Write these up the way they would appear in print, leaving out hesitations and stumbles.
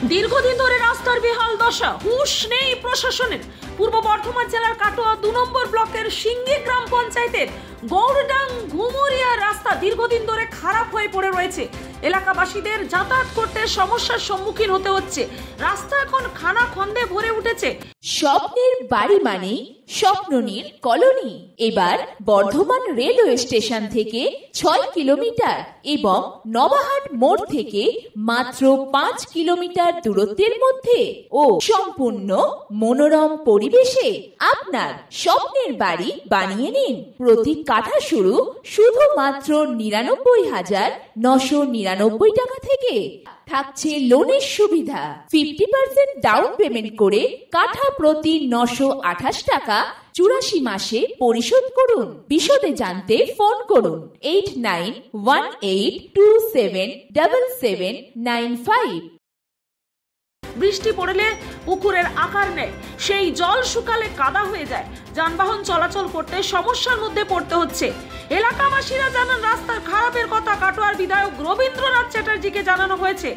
দীর্ঘদিন ধরে রাস্তার বেহাল দশা, হুঁশ নেই প্রশাসনের। পূর্ব বর্ধমান জেলার কাটোয়া 2 নম্বর ব্লকের সিঙ্গি গ্রাম পঞ্চায়েতের গৌরডাং ঘুমুরিয়া রাস্তা দীর্ঘদিন ধরে খারাপ হয়ে পড়ে রয়েছে। এলাকাবাসীদের যাতায়াত করতে সমস্যার সম্মুখীন হতে হচ্ছে। রাস্তা এখন খানা খন্দে ভরে উঠেছে। স্বপ্নের বাড়ি মানে স্বপ্ননীর কলোনি। এবার বর্ধমান রেলওয়ে স্টেশন থেকে 6 কিলোমিটার এবং নবাহাট মোড় থেকে মাত্র 5 কিলোমিটার দূরত্বের মধ্যে ও সম্পূর্ণ মনোরম পরিবেশে আপনার স্বপ্নের বাড়ি বানিয়ে নিন। প্রতি কাঠা শুধুমাত্র 99,999 টাকা থেকে। থাকছে লোনের সুবিধা। 50% ডাউন পেমেন্ট করে কাঠা প্রতি 928 টাকা 84 মাসে পরিশোধ করুন। বিশদে জানতে ফোন করুন 8918277795। বৃষ্টি পড়লে পুকুরের আকার নেয়, সেই জল শুকালে কাদা হয়ে যায়। যানবাহন চলাচল করতে সমস্যার মধ্যে পড়তে হচ্ছে। এলাকাবাসীরা জানান, রাস্তার খারাপের কথা কাটোয়ার বিধায়ক রবীন্দ্রনাথ চ্যাটার্জিকে জানানো হয়েছে।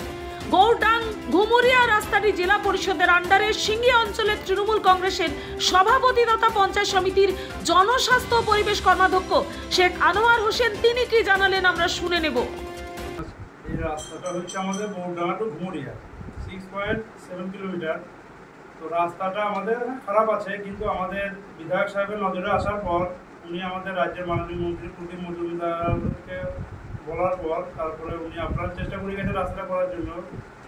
গৌরডাং ঘুমুরিয়া রাস্তাটি জেলা পরিষদের আন্ডারে সিঙ্গি অঞ্চলের তৃণমূল কংগ্রেসের সভাপতি তথা পঞ্চায়েত সমিতির জনস্বাস্থ্য পরিবেশ কর্মাধ্যক্ষ শেখ আনোয়ার হোসেন, তিনি কি জানালেন আমরা শুনে নেব। এই রাস্তাটা হচ্ছে আমাদের গৌরডাং টু ঘুমুরিয়া 6.7 কিলোমিটার। তো রাস্তাটা আমাদের খারাপ আছে, কিন্তু আমাদের বিধায়ক সাহেবের নজরে আসার পর উনি আমাদের রাজ্যের মাননীয় মন্ত্রী প্রদীপ মজুমদারকে বলার পর তারপরে উনি আপনার চেষ্টা করে গেছে রাস্তাটা করার জন্য।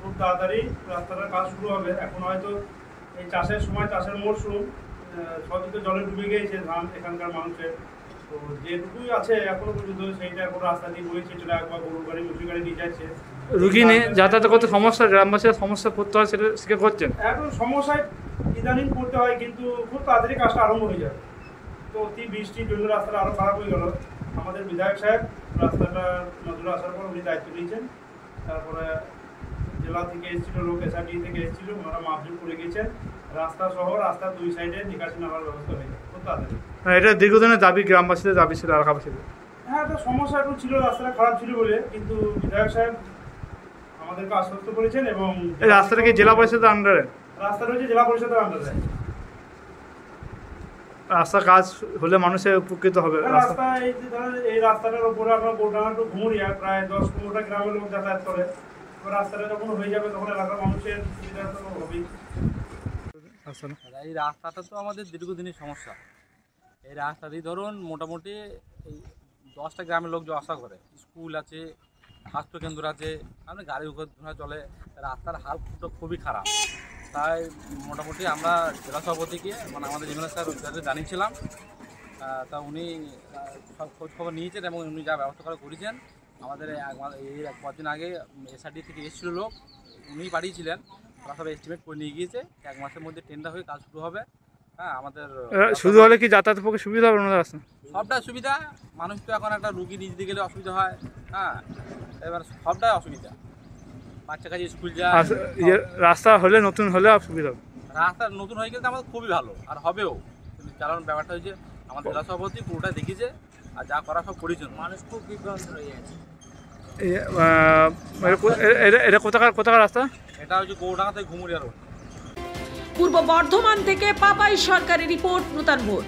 খুব তাড়াতাড়ি রাস্তাটার কাজ শুরু হবে। এখন হয়তো এই চাষের সময়, চাষের মরশুম, সবদিকে জলে ডুবে গিয়েছে ধান এখানকার মানুষের। তো যেটুকুই আছে এখনো পর্যন্ত সেইটা এখন রাস্তা দিয়ে বইছে, সেটা একবার গরু গাড়ি মুসি গাড়ি নিয়ে যাচ্ছে। রুগী নিয়ে যাতায়াত করতে সমস্যা, গ্রামবাসীরা সমস্যা পড়তে হয়, সেটা স্বীকার করছেন। এখন সমস্যায় ইদানিং পড়তে হয়, কিন্তু খুব তাড়াতাড়ি কাজটা আরম্ভ হয়ে যাবে। তো অতি বৃষ্টির জন্য রাস্তাটা আরও খারাপ হয়ে গেল। আমাদের বিধায়ক সাহেব রাস্তাটা নজরে আসার পর উনি দায়িত্ব নিয়েছেন। তারপরে জেলা থেকে এসেছিল লোক, এসআরডি থেকে এসেছিল, ওনারা মাপজোক করে গিয়েছেন। রাস্তা সহ রাস্তার 2 সাইডে নিকাশি নামার ব্যবস্থা হয়ে যাবে খুব তাড়াতাড়ি। এটা দীর্ঘদিনের দাবি, গ্রামবাসীদের দাবি ছিল, এলাকাবাসীদের। হ্যাঁ, একটা সমস্যা একটু ছিল, রাস্তাটা খারাপ ছিল বলে, কিন্তু বিধায়ক সাহেব আমাদেরকে আশ্বস্ত করেছেন। এবং এই রাস্তাটা কি জেলা পরিষদের আন্ডারে? রাস্তা রয়েছে জেলা পরিষদের আন্ডারে। রাস্তার কাজ হলে মানুষের উপকৃত হবে। রাস্তা এই যে ধরেন এই রাস্তাটার উপরে আপনার গৌরডাং টু ঘুমুরিয়া প্রায় 10-15টা গ্রামের লোক যাতায়াত করে। রাস্তাটা যখন হয়ে যাবে তখন এলাকার মানুষের সুবিধা তো হবেই। এই রাস্তাটা তো আমাদের দীর্ঘদিনের সমস্যা। এই রাস্তাতেই ধরুন মোটামুটি এই 10টা গ্রামের লোক যে আশা করে, স্কুল আছে, স্বাস্থ্যকেন্দ্র আছে, আপনি গাড়ি ঘোড়া চলে। রাস্তার হাল খুবই খারাপ। তাই মোটামুটি আমরা জেলা সভাপতিকে, মানে আমাদের এমএলএ স্যার জানিয়েছিলাম। তা উনি সব খোঁজ খবর নিয়েছেন এবং উনি যা ব্যবস্থা করে করেছেন। আমাদের এই কদিন আগে এসআরডি থেকে এসেছিল লোক, উনি পাঠিয়েছিলেন। ওরা সব এস্টিমেট করে নিয়ে গিয়েছে। 1 মাসের মধ্যে টেন্ডার হয়ে কাজ শুরু হবে। হ্যাঁ, আমাদের শুরু হলে কি যাতায়াতের পক্ষে সুবিধা হবে? রাস্তা সবটাই সুবিধা। মানুষ তো এখন একটা রুগী নিয়ে যেতে গেলে অসুবিধা হয়। হ্যাঁ, এবার সবটাই অসুবিধা। বাচ্চা কাছে স্কুল যায়। রাস্তা হলে, নতুন হলে সুবিধা হবে। রাস্তা নতুন হয়ে গেলে আমাদের খুবই ভালো, আর হবেও। কিন্তু কারণ ব্যাপারটা হয়েছে আমাদের জেলা সভাপতি পুরোটা দেখিয়েছে, আর যা করা সব করেছেন। মানুষ খুব বিভ্রান্ত হয়ে গেছে। এটা কোথাকার রাস্তা? এটা হচ্ছে গৌরডাং থেকে ঘুমুরিয়া রোড। পূর্ব বর্ধমান থেকে পাপাই সরকারি রিপোর্ট, নূতন ভোর।